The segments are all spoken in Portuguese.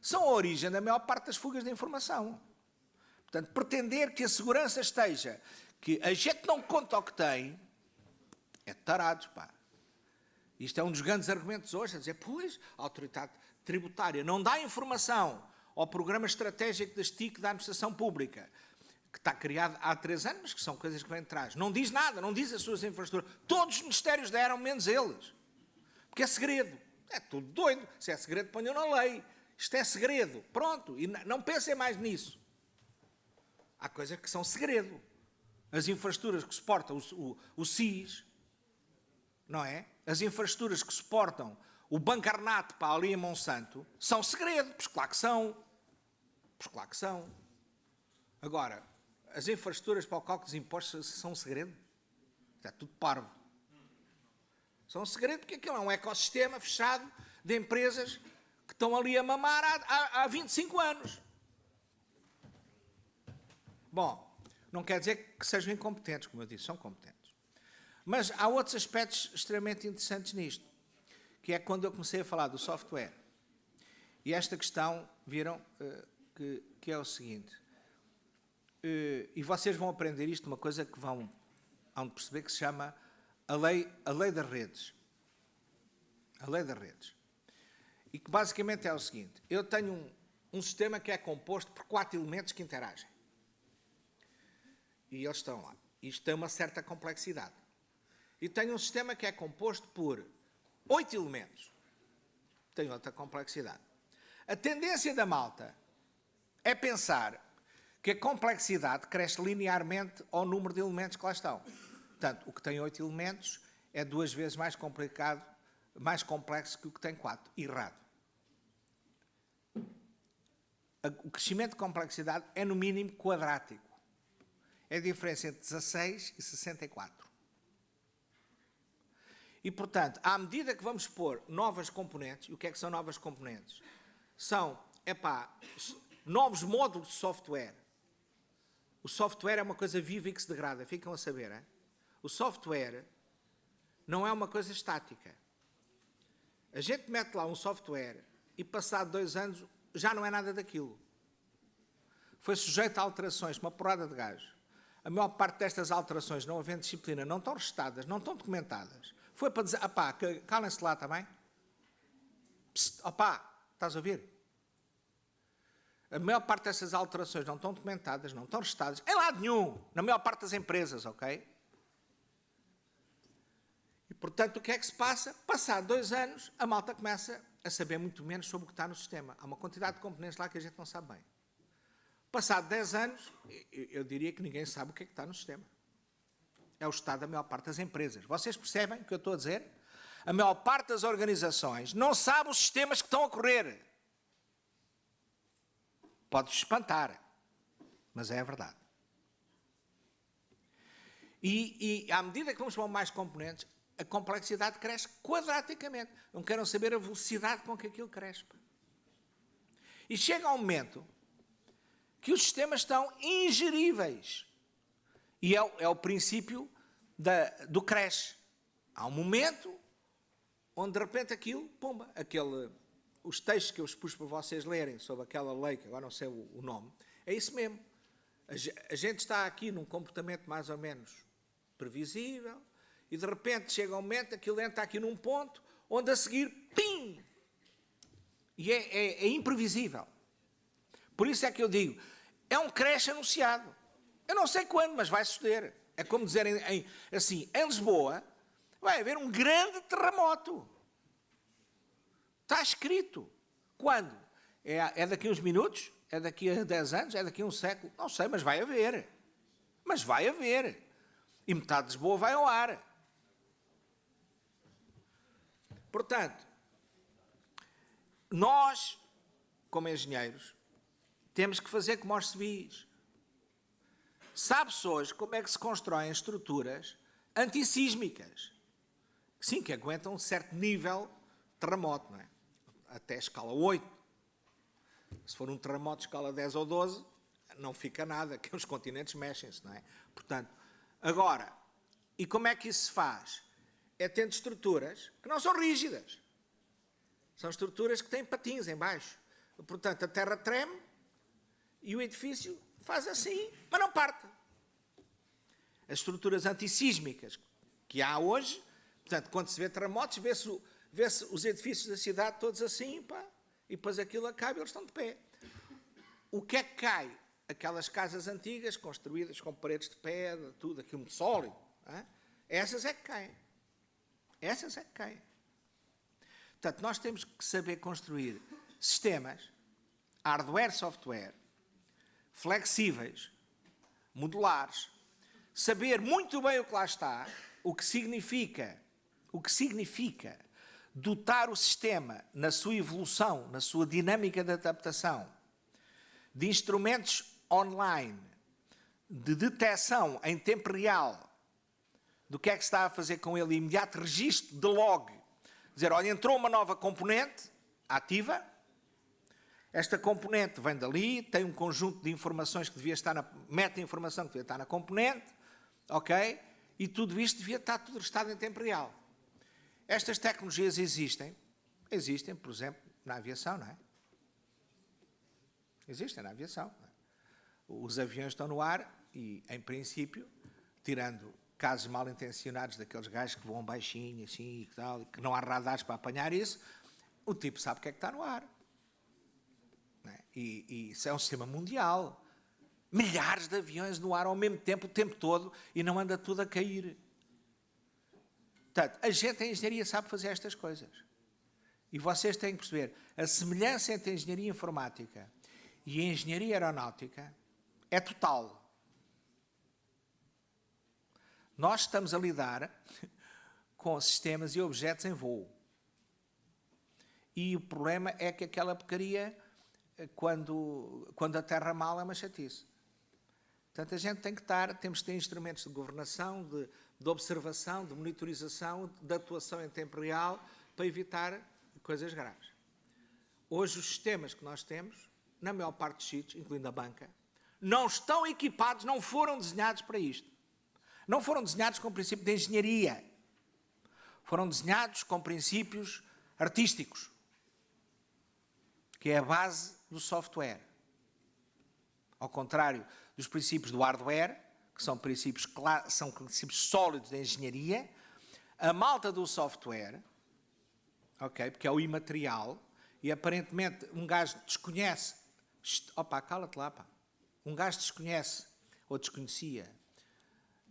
são a origem da maior parte das fugas de informação. Portanto, pretender que a segurança esteja, que a gente não conta o que tem, é de tarados, pá. Isto é um dos grandes argumentos hoje, a dizer, pois, a autoridade tributária não dá informação ao programa estratégico das TIC da administração pública, que está criado há 3 anos, mas que são coisas que vêm de trás. Não diz nada, não diz as suas infraestruturas. Todos os ministérios deram, menos eles. Porque é segredo. É tudo doido. Se é segredo, ponham na lei. Isto é segredo. Pronto. E não pensem mais nisso. Há coisas que são segredo. As infraestruturas que suportam o SIS, não é? As infraestruturas que suportam o Bancarnate para ali em Monsanto, são segredo. Pois claro que são. Pois claro que são. Agora, as infraestruturas para o cálculo dos impostos são um segredo? Está tudo parvo. São um segredo porque aquilo é um ecossistema fechado de empresas que estão ali a mamar há 25 anos. Bom, não quer dizer que sejam incompetentes, como eu disse, são competentes. Mas há outros aspectos extremamente interessantes nisto, que é quando eu comecei a falar do software. E esta questão, viram, que é o seguinte, e vocês vão aprender isto, uma coisa que vão de perceber, que se chama a lei das redes. A lei das redes. E que basicamente é o seguinte, eu tenho um sistema que é composto por 4 elementos que interagem. E eles estão lá. Isto tem uma certa complexidade. E tenho um sistema que é composto por 8 elementos. Tem outra complexidade. A tendência da malta é pensar que a complexidade cresce linearmente ao número de elementos que lá estão. Portanto, o que tem 8 elementos é 2 vezes mais complicado, mais complexo que o que tem 4. Errado. O crescimento de complexidade é, no mínimo, quadrático. É a diferença entre 16 e 64. E, portanto, à medida que vamos pôr novas componentes, e o que é que são novas componentes? São, novos módulos de software. O software é uma coisa viva e que se degrada, ficam a saber, hein? O software não é uma coisa estática. A gente mete lá um software e, passado 2 anos, já não é nada daquilo. Foi sujeito a alterações, uma porrada de gajos. A maior parte destas alterações, não havendo disciplina, não estão registadas, não estão documentadas. Foi para dizer, calem-se lá também. Estás a ouvir? A maior parte dessas alterações não estão documentadas, não estão registadas, em lado nenhum, na maior parte das empresas, ok? E, portanto, o que é que se passa? Passado 2 anos, a malta começa a saber muito menos sobre o que está no sistema. Há uma quantidade de componentes lá que a gente não sabe bem. Passado 10 anos, eu diria que ninguém sabe o que é que está no sistema. É o estado da maior parte das empresas. Vocês percebem o que eu estou a dizer? A maior parte das organizações não sabe os sistemas que estão a correr. Pode-vos espantar, mas é a verdade. E à medida que vamos para mais componentes, a complexidade cresce quadraticamente. Não querem saber a velocidade com que aquilo cresce. E chega um momento que os sistemas estão ingeríveis. E é o princípio do crash. Há um momento onde, de repente, aquilo, pumba, os textos que eu vos pus para vocês lerem sobre aquela lei, que agora não sei o nome, é isso mesmo. A gente está aqui num comportamento mais ou menos previsível e, de repente, chega um momento, aquilo entra aqui num ponto onde, a seguir, pim! E é imprevisível. Por isso é que eu digo, é um crash anunciado. Eu não sei quando, mas vai suceder. É como dizerem assim, em Lisboa vai haver um grande terremoto. Está escrito. Quando? É daqui a uns minutos? É daqui a 10 anos? É daqui a um século? Não sei, mas vai haver. Mas vai haver. E metade de Lisboa vai ao ar. Portanto, nós, como engenheiros, temos que fazer como aos civis. Sabe-se hoje como é que se constroem estruturas antissísmicas. Sim, que aguentam um certo nível de terremoto, não é? Até escala 8. Se for um terremoto de escala 10 ou 12, não fica nada, que os continentes mexem-se, não é? Portanto, agora, e como é que isso se faz? É tendo estruturas que não são rígidas. São estruturas que têm patins em baixo. Portanto, a terra treme e o edifício faz assim, mas não parte. As estruturas antissísmicas que há hoje, portanto, quando se vê terremotos, vê-se os edifícios da cidade todos assim, pá, e depois aquilo acaba e eles estão de pé. O que é que cai? Aquelas casas antigas, construídas com paredes de pedra, tudo aquilo muito sólido, hein? Essas é que caem. Essas é que caem. Portanto, nós temos que saber construir sistemas, hardware, software, flexíveis, modulares, saber muito bem o que lá está, o que significa dotar o sistema na sua evolução, na sua dinâmica de adaptação, de instrumentos online, de detecção em tempo real do que é que se está a fazer com ele, imediato registro de log, dizer, olha, entrou uma nova componente ativa, esta componente vem dali, tem um conjunto de informações que devia estar meta-informação que devia estar na componente, ok? E tudo isto devia estar tudo registado em tempo real. Estas tecnologias existem, por exemplo, na aviação, não é? Existem na aviação. Os aviões estão no ar e, em princípio, tirando casos mal intencionados daqueles gajos que voam baixinho, assim e tal, que não há radares para apanhar isso, o tipo sabe o que é que está no ar. Não é? E isso é um sistema mundial. Milhares de aviões no ar ao mesmo tempo, o tempo todo, e não anda tudo a cair. Portanto, a gente em engenharia sabe fazer estas coisas. E vocês têm que perceber, a semelhança entre a engenharia informática e a engenharia aeronáutica é total. Nós estamos a lidar com sistemas e objetos em voo. E o problema é que aquela porcaria, quando a terra mal, é uma chatice. Portanto, a gente tem que temos que ter instrumentos de governação, de observação, de monitorização, de atuação em tempo real, para evitar coisas graves. Hoje, os sistemas que nós temos, na maior parte dos sítios, incluindo a banca, não estão equipados, não foram desenhados para isto. Não foram desenhados com o princípio de engenharia. Foram desenhados com princípios artísticos, que é a base do software. Ao contrário dos princípios do hardware, que são princípios sólidos da engenharia, a malta do software, ok, porque é o imaterial, e aparentemente um gajo desconhece, opa, cala-te lá, pá. Um gajo desconhece, ou desconhecia,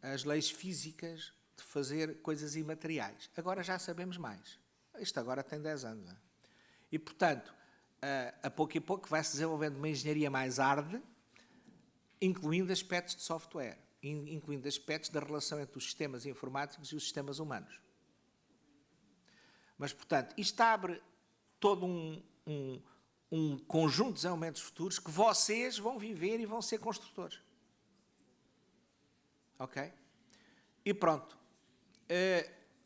as leis físicas de fazer coisas imateriais. Agora já sabemos mais. Isto agora tem 10 anos. Não é? E, portanto, a pouco e pouco vai-se desenvolvendo uma engenharia mais hard, incluindo aspectos de software, incluindo aspectos da relação entre os sistemas informáticos e os sistemas humanos. Mas, portanto, isto abre todo um conjunto de desenvolvimentos futuros que vocês vão viver e vão ser construtores. Ok? E pronto.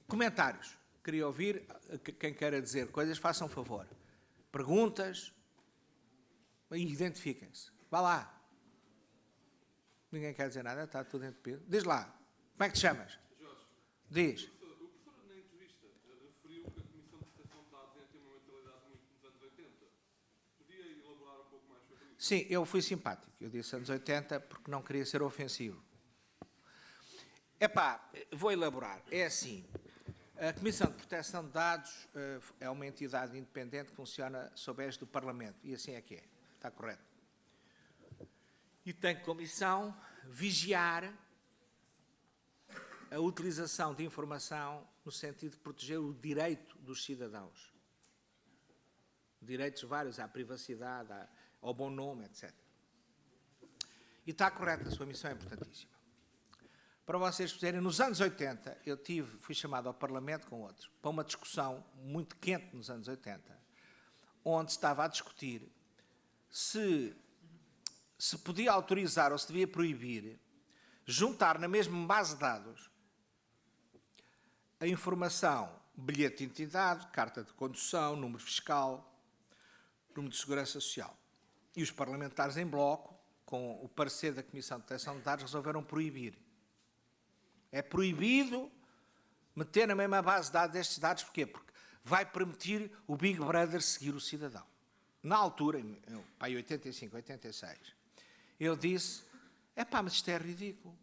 Comentários. Queria ouvir, quem queira dizer coisas, façam favor. Perguntas, e identifiquem-se. Vá lá. Ninguém quer dizer nada, está tudo entupido. Diz lá, como é que te chamas? Jorge. Diz. O professor, na entrevista, referiu que a Comissão de Proteção de Dados tem uma mentalidade muito nos anos 80. Podia elaborar um pouco mais sobre isso? Sim, eu fui simpático. Eu disse anos 80 porque não queria ser ofensivo. Epá, vou elaborar. É assim, a Comissão de Proteção de Dados é uma entidade independente que funciona sob a égide do Parlamento. E assim é que é. Está correto. E tem como missão vigiar a utilização de informação no sentido de proteger o direito dos cidadãos. Direitos vários à privacidade, ao bom nome, etc. E está correto, a sua missão é importantíssima. Para vocês perceberem, nos anos 80, fui chamado ao Parlamento com outros, para uma discussão muito quente nos anos 80, onde se estava a discutir se podia autorizar ou se devia proibir juntar na mesma base de dados a informação bilhete de identidade, carta de condução, número fiscal, número de segurança social. E os parlamentares em bloco, com o parecer da Comissão de Proteção de Dados, resolveram proibir. É proibido meter na mesma base de dados estes dados. Porquê? Porque vai permitir o Big Brother seguir o cidadão. na altura, em 85, 86, eu disse, mas isto é ridículo.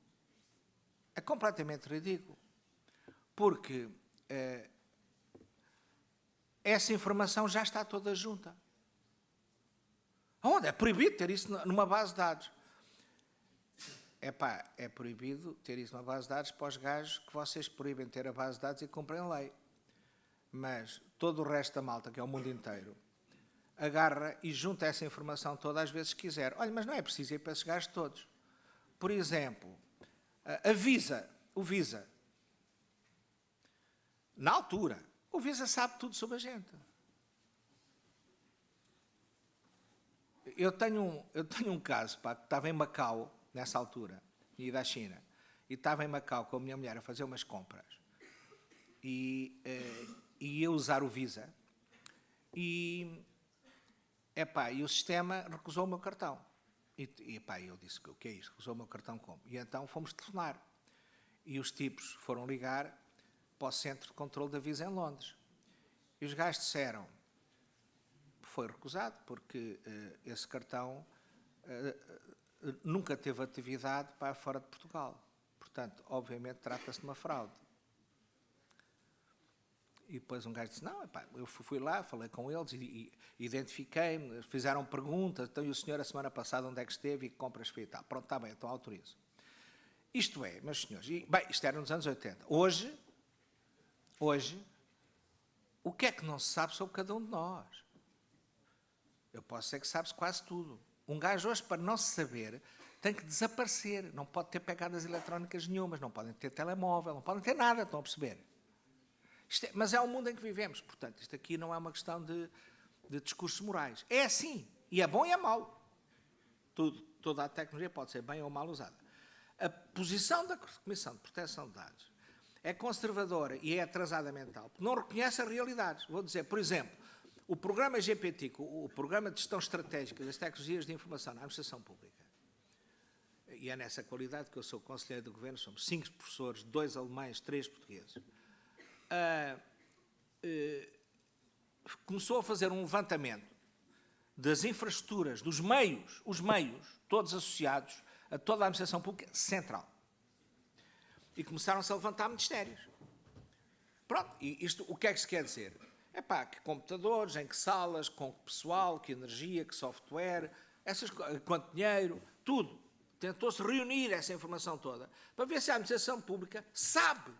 É completamente ridículo. Porque essa informação já está toda junta. Onde? É proibido ter isso numa base de dados. É proibido ter isso numa base de dados para os gajos que vocês proíbem ter a base de dados e cumprem a lei. Mas todo o resto da malta, que é o mundo inteiro, agarra e junta essa informação toda às vezes que quiser. Olha, mas não é preciso ir para esses gajos todos. Por exemplo, o Visa. Na altura, o Visa sabe tudo sobre a gente. Eu tenho um caso, que estava em Macau, nessa altura, e da China, e estava em Macau com a minha mulher a fazer umas compras, e ia usar o Visa, e o sistema recusou o meu cartão. Eu disse, o que é isto? Recusou o meu cartão como? E então fomos telefonar. E os tipos foram ligar para o centro de controle da Visa em Londres. E os gajos disseram, foi recusado, porque esse cartão nunca teve atividade para fora de Portugal. Portanto, obviamente, trata-se de uma fraude. E depois um gajo disse, não, eu fui lá, falei com eles e identifiquei-me, fizeram perguntas, então e o senhor a semana passada onde é que esteve e que compras fez e tal. Pronto, está bem, então autorizo. Isto é, meus senhores, isto era nos anos 80. Hoje, o que é que não se sabe sobre cada um de nós? Eu posso dizer que sabe-se quase tudo. Um gajo hoje, para não se saber, tem que desaparecer. Não pode ter pegadas eletrónicas nenhumas, não podem ter telemóvel, não podem ter nada, estão a perceber? Mas é o mundo em que vivemos. Portanto, isto aqui não é uma questão de discursos morais. É assim. E é bom e é mau. Toda a tecnologia pode ser bem ou mal usada. A posição da Comissão de Proteção de Dados é conservadora e é atrasada mental, porque não reconhece as realidades. Vou dizer, por exemplo, o programa GPT, o Programa de Gestão Estratégica das Tecnologias de Informação na Administração Pública, e é nessa qualidade que eu sou conselheiro do Governo, somos 5 professores, 2 alemães, 3 portugueses, começou a fazer um levantamento das infraestruturas, dos meios, os meios, todos associados a toda a administração pública central. E começaram-se a levantar ministérios. Pronto, e isto o que é que se quer dizer? Que computadores, em que salas, com que pessoal, que energia, que software, quanto dinheiro, tudo. Tentou-se reunir essa informação toda para ver se a administração pública sabe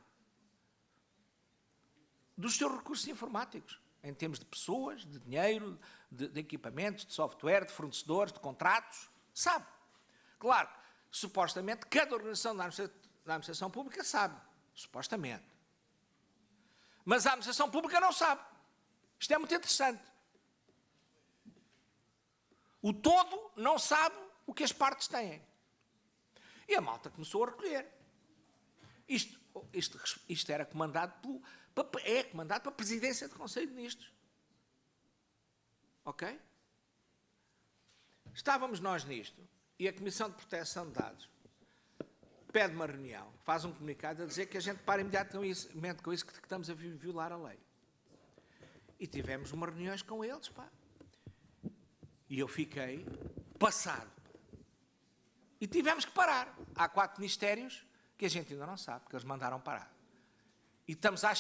dos seus recursos informáticos, em termos de pessoas, de dinheiro, de equipamentos, de software, de fornecedores, de contratos, sabe. Claro, supostamente, cada organização da administração pública sabe, supostamente. Mas a administração pública não sabe. Isto é muito interessante. O todo não sabe o que as partes têm. E a malta começou a recolher. Isto era comandado comandado pela Presidência do Conselho de Ministros. Ok? Estávamos nós nisto e a Comissão de Proteção de Dados pede uma reunião, faz um comunicado a dizer que a gente para imediatamente com isso, que estamos a violar a lei. E tivemos umas reuniões com eles, E eu fiquei passado. E tivemos que parar. Há 4 ministérios que a gente ainda não sabe, porque eles mandaram parar. E estamos à espera